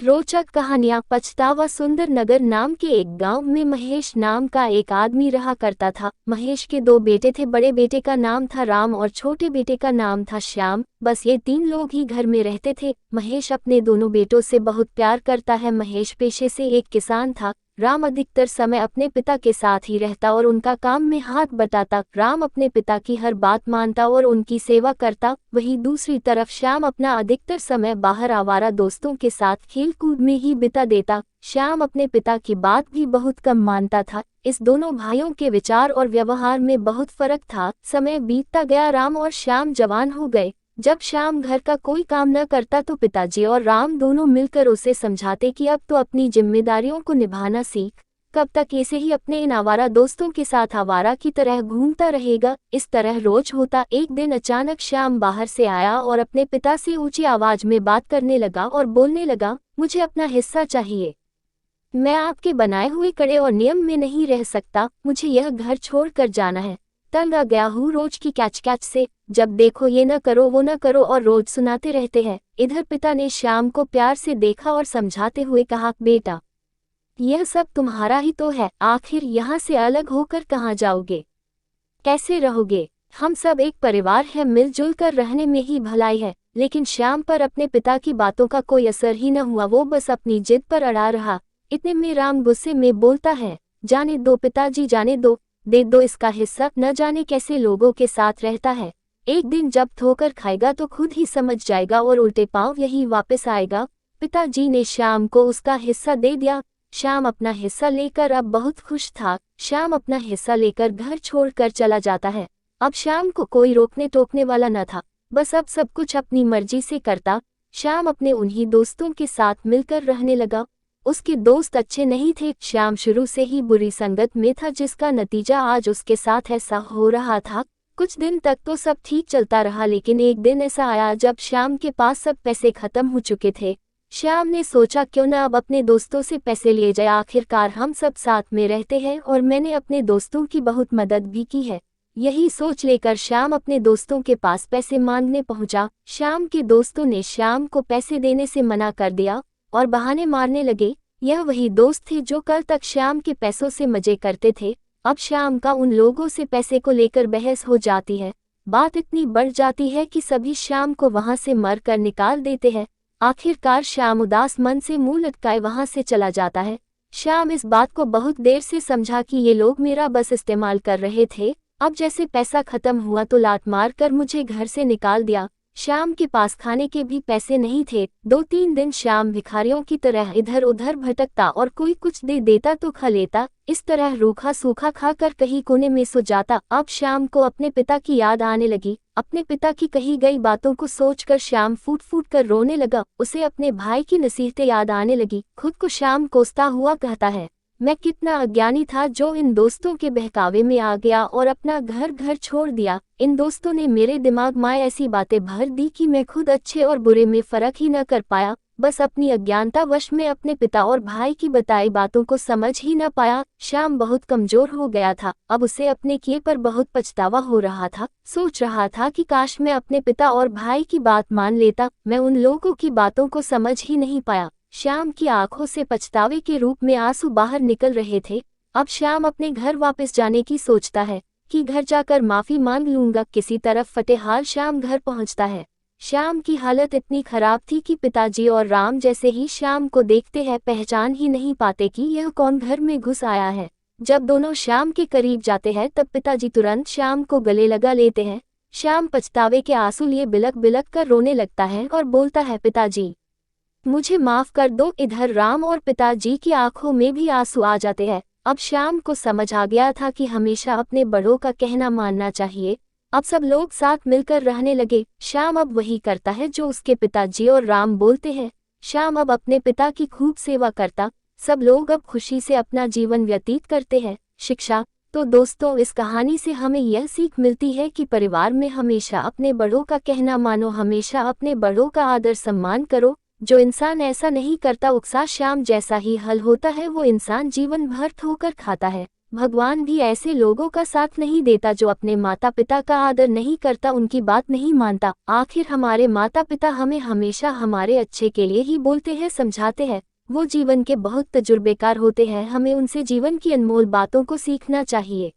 रोचक कहानियां। पछतावा। सुंदर नगर नाम के एक गांव में महेश नाम का एक आदमी रहा करता था। महेश के दो बेटे थे। बड़े बेटे का नाम था राम और छोटे बेटे का नाम था श्याम। बस ये तीन लोग ही घर में रहते थे। महेश अपने दोनों बेटों से बहुत प्यार करता है। महेश पेशे से एक किसान था। राम अधिकतर समय अपने पिता के साथ ही रहता और उनका काम में हाथ बटाता। राम अपने पिता की हर बात मानता और उनकी सेवा करता। वहीं दूसरी तरफ श्याम अपना अधिकतर समय बाहर आवारा दोस्तों के साथ खेल कूद में ही बिता देता। श्याम अपने पिता की बात भी बहुत कम मानता था। इस दोनों भाइयों के विचार और व्यवहार में बहुत फर्क था। समय बीतता गया। राम और श्याम जवान हो गए। जब श्याम घर का कोई काम न करता तो पिताजी और राम दोनों मिलकर उसे समझाते कि अब तो अपनी जिम्मेदारियों को निभाना सीख। कब तक ऐसे ही अपने इन आवारा दोस्तों के साथ आवारा की तरह घूमता रहेगा। इस तरह रोज होता। एक दिन अचानक श्याम बाहर से आया और अपने पिता से ऊंची आवाज में बात करने लगा और बोलने लगा, मुझे अपना हिस्सा चाहिए। मैं आपके बनाए हुए कड़े और नियम में नहीं रह सकता। मुझे यह घर छोड़कर जाना है। तंग आ गया हूँ रोज की कैच कैच से। जब देखो ये न करो वो न करो और रोज सुनाते रहते हैं। इधर पिता ने श्याम को प्यार से देखा और समझाते हुए कहा, बेटा यह सब तुम्हारा ही तो है। आखिर यहाँ से अलग होकर कहाँ जाओगे, कैसे रहोगे? हम सब एक परिवार है, मिलजुल कर रहने में ही भलाई है। लेकिन श्याम पर अपने पिता की बातों का कोई असर ही न हुआ। वो बस अपनी जिद पर अड़ा रहा। इतने में राम गुस्से में बोलता है, जाने दो पिताजी, जाने दो, दे दो इसका हिस्सा। न जाने कैसे लोगों के साथ रहता है। एक दिन जब ठोकर खाएगा तो खुद ही समझ जाएगा और उल्टे पांव यही वापस आएगा। पिताजी ने श्याम को उसका हिस्सा दे दिया। श्याम अपना हिस्सा लेकर अब बहुत खुश था। श्याम अपना हिस्सा लेकर घर छोड़कर चला जाता है। अब श्याम को कोई रोकने टोकने वाला न था। बस अब सब कुछ अपनी मर्जी से करता। श्याम अपने उन्हीं दोस्तों के साथ मिलकर रहने लगा। उसके दोस्त अच्छे नहीं थे। श्याम शुरू से ही बुरी संगत में था, जिसका नतीजा आज उसके साथ ऐसा हो रहा था। कुछ दिन तक तो सब ठीक चलता रहा, लेकिन एक दिन ऐसा आया जब श्याम के पास सब पैसे खत्म हो चुके थे। श्याम ने सोचा, क्यों न अब अपने दोस्तों से पैसे लिए जाए। आखिरकार हम सब साथ में रहते हैं और मैंने अपने दोस्तों की बहुत मदद भी की है। यही सोच लेकर श्याम अपने दोस्तों के पास पैसे मांगने पहुंचा। श्याम के दोस्तों ने श्याम को पैसे देने से मना कर दिया और बहाने मारने लगे। यह वही दोस्त थे जो कल तक श्याम के पैसों से मजे करते थे। अब श्याम का उन लोगों से पैसे को लेकर बहस हो जाती है। बात इतनी बढ़ जाती है कि सभी श्याम को वहां से मर कर निकाल देते हैं। आखिरकार श्याम उदास मन से मुंह लटकाए वहां से चला जाता है। श्याम इस बात को बहुत देर से समझा कि ये लोग मेरा बस इस्तेमाल कर रहे थे। अब जैसे पैसा खत्म हुआ तो लात मार कर मुझे घर से निकाल दिया। श्याम के पास खाने के भी पैसे नहीं थे। 2-3 दिन श्याम भिखारियों की तरह इधर उधर भटकता और कोई कुछ दे देता तो खा लेता। इस तरह रूखा सूखा खाकर कहीं कोने में सो जाता। अब श्याम को अपने पिता की याद आने लगी। अपने पिता की कही गई बातों को सोचकर श्याम फूट फूट कर रोने लगा। उसे अपने भाई की नसीहतें याद आने लगी। खुद को श्याम कोसता हुआ कहता है, मैं कितना अज्ञानी था जो इन दोस्तों के बहकावे में आ गया और अपना घर घर छोड़ दिया। इन दोस्तों ने मेरे दिमाग में ऐसी बातें भर दी कि मैं खुद अच्छे और बुरे में फर्क ही न कर पाया। बस अपनी अज्ञानता वश में अपने पिता और भाई की बताई बातों को समझ ही न पाया। श्याम बहुत कमजोर हो गया था। अब उसे अपने किए पर बहुत पछतावा हो रहा था। सोच रहा था कि काश मैं अपने पिता और भाई की बात मान लेता। मैं उन लोगों की बातों को समझ ही नहीं पाया। श्याम की आंखों से पछतावे के रूप में आंसू बाहर निकल रहे थे। अब श्याम अपने घर वापस जाने की सोचता है कि घर जाकर माफी मांग लूंगा। किसी तरफ फटेहाल श्याम घर पहुंचता है। श्याम की हालत इतनी खराब थी कि पिताजी और राम जैसे ही श्याम को देखते हैं पहचान ही नहीं पाते कि यह कौन घर में घुस आया है। जब दोनों श्याम के करीब जाते हैं तब पिताजी तुरंत श्याम को गले लगा लेते हैं। श्याम पछतावे के आंसू लिए बिलक बिलक कर रोने लगता है और बोलता है, पिताजी मुझे माफ कर दो। इधर राम और पिताजी की आंखों में भी आंसू आ जाते हैं। अब श्याम को समझ आ गया था कि हमेशा अपने बड़ों का कहना मानना चाहिए। अब सब लोग साथ मिलकर रहने लगे। श्याम अब वही करता है जो उसके पिताजी और राम बोलते हैं। श्याम अब अपने पिता की खूब सेवा करता। सब लोग अब खुशी से अपना जीवन व्यतीत करते हैं। शिक्षा। तो दोस्तों, इस कहानी से हमें यह सीख मिलती है कि परिवार में हमेशा अपने बड़ों का कहना मानो, हमेशा अपने बड़ों का आदर सम्मान करो। जो इंसान ऐसा नहीं करता, उकसा श्याम जैसा ही हल होता है। वो इंसान जीवन भर ठोकर खाता है। भगवान भी ऐसे लोगों का साथ नहीं देता जो अपने माता पिता का आदर नहीं करता, उनकी बात नहीं मानता। आखिर हमारे माता पिता हमें हमेशा हमारे अच्छे के लिए ही बोलते हैं, समझाते हैं। वो जीवन के बहुत तजुर्बेकार होते हैं, हमें उनसे जीवन की अनमोल बातों को सीखना चाहिए।